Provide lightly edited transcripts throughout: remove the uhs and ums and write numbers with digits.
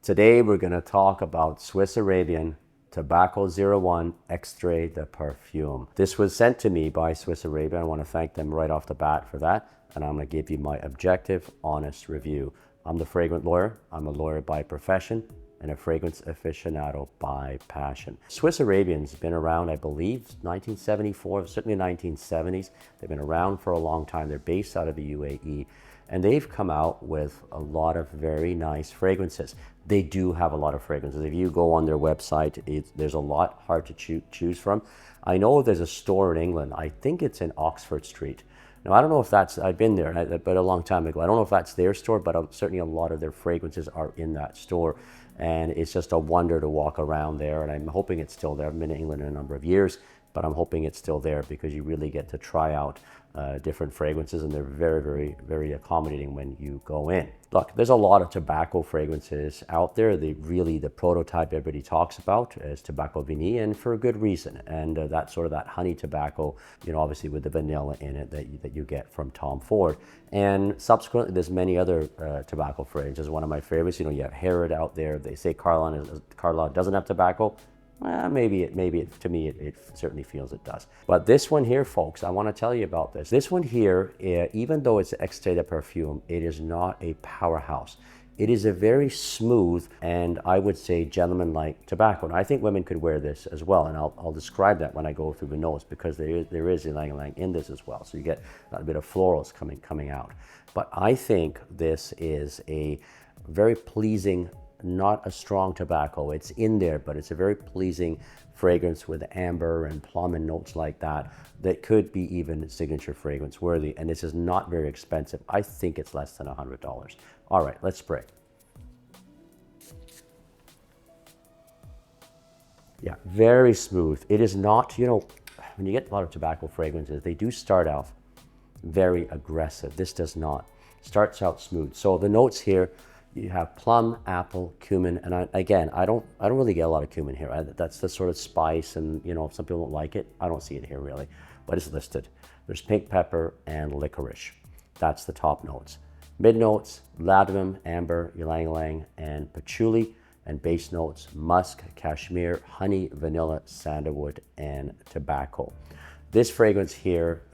Today we're going to talk about Swiss Arabian Tobacco 01 Extrait de Perfume. This was sent to me by Swiss Arabian. I want to thank them right off the bat for that. And I'm going to give you my objective, honest review. I'm the Fragrant lawyer. I'm a lawyer by profession and a fragrance aficionado by passion. Swiss Arabian's been around, I believe, 1974, certainly 1970s. They've been around for a long time. They're based out of the UAE. And they've come out with a lot of very nice fragrances. They do have a lot of fragrances. If you go on their website, there's a lot hard to choose from. I know there's a store in England. I think it's in Oxford Street. Now, I don't know if that's, I've been there, but a long time ago. I don't know if that's their store, but certainly a lot of their fragrances are in that store. And it's just a wonder to walk around there. And I'm hoping it's still there. I've been in England in a number of years, but I'm hoping it's still there because you really get to try out different fragrances, and they're very, very, very accommodating when you go in. Look, there's a lot of tobacco fragrances out there. The prototype everybody talks about is Tobacco Vanille, and for a good reason. And that's sort of that honey tobacco, obviously with the vanilla in it that you get from Tom Ford. And subsequently, there's many other tobacco fragrances. One of my favorites, you have Herod out there. They say Carlon doesn't have tobacco. Well, maybe to me, it certainly feels it does. But this one here, folks, I want to tell you about this. This one here, even though it's Extrait de Perfume, it is not a powerhouse. It is a very smooth and I would say gentleman-like tobacco. And I think women could wear this as well. And I'll describe that when I go through the notes because there is ylang-ylang in this as well. So you get a bit of florals coming out. But I think this is a very pleasing, not a strong tobacco. It's in there, but it's a very pleasing fragrance with amber and plum and notes like that could be even signature fragrance worthy. And this is not very expensive. I think it's less than $100. All right, let's spray. Yeah, very smooth. It is not, when you get a lot of tobacco fragrances, they do start off very aggressive. This does not. Starts out smooth. So the notes here, you have plum, apple, cumin, and I don't really get a lot of cumin here. That's the sort of spice, and some people don't like it. I don't see it here really, but it's listed. There's pink pepper and licorice. That's the top notes. Mid notes: ladamum, amber, ylang-ylang, and patchouli. And base notes: musk, cashmere, honey, vanilla, sandalwood, and tobacco. This fragrance here,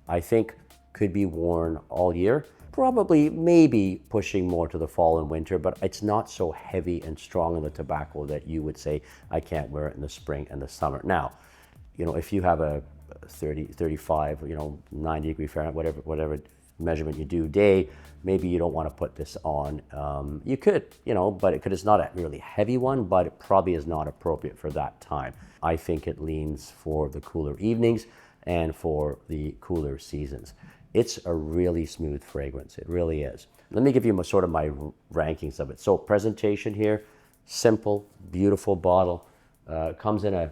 I think, could be worn all year. Probably, maybe pushing more to the fall and winter, but it's not so heavy and strong in the tobacco that you would say, I can't wear it in the spring and the summer. Now, if you have a 30, 35, 90 degree Fahrenheit, whatever measurement you do day, maybe you don't want to put this on. You could, but it's not a really heavy one, but it probably is not appropriate for that time. I think it leans for the cooler evenings and for the cooler seasons. It's a really smooth fragrance. It really is. Let me give you my rankings of it. So presentation here, simple, beautiful bottle. Comes in a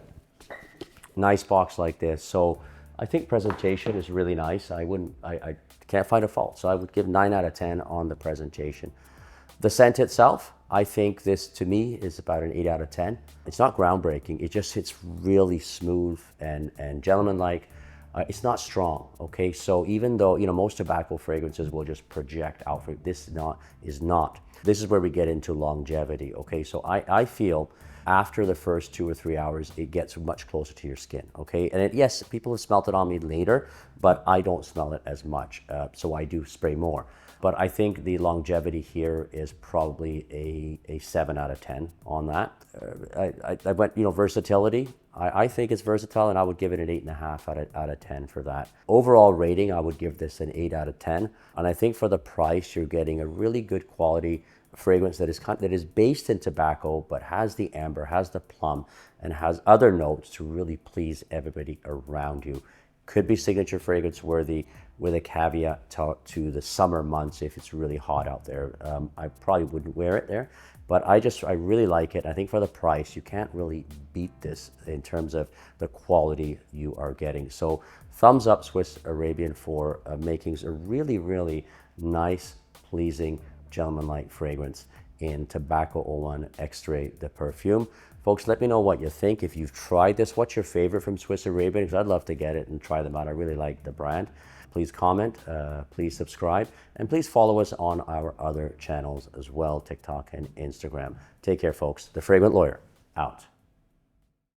nice box like this. So I think presentation is really nice. I can't find a fault. So I would give 9 out of 10 on the presentation. The scent itself, I think this to me is about an 8 out of 10. It's not groundbreaking. It's really smooth and gentlemanlike. It's not strong, okay? So even though, most tobacco fragrances will just project out, this is not. This is where we get into longevity, okay? So I feel after the first 2 or 3 hours, it gets much closer to your skin, okay? And yes, people have smelt it on me later, but I don't smell it as much, so I do spray more. But I think the longevity here is probably a 7 out of 10 on that. I went, versatility. I think it's versatile, and I would give it an 8.5 out of 10 for that. Overall rating, I would give this an 8 out of 10. And I think for the price, you're getting a really good quality fragrance that is based in tobacco, but has the amber, has the plum, and has other notes to really please everybody around you. Could be signature fragrance worthy, with a caveat to the summer months if it's really hot out there. I probably wouldn't wear it there, but I really like it. I think for the price, you can't really beat this in terms of the quality you are getting. So thumbs up Swiss Arabian for making a really, really nice, pleasing, gentleman-like fragrance in Tobacco 01 Extrait de Perfume. Folks, let me know what you think. If you've tried this, what's your favorite from Swiss Arabian? Because I'd love to get it and try them out. I really like the brand. please comment, please subscribe, and please follow us on our other channels as well, TikTok and Instagram. Take care, folks. The Fragrant Lawyer, out.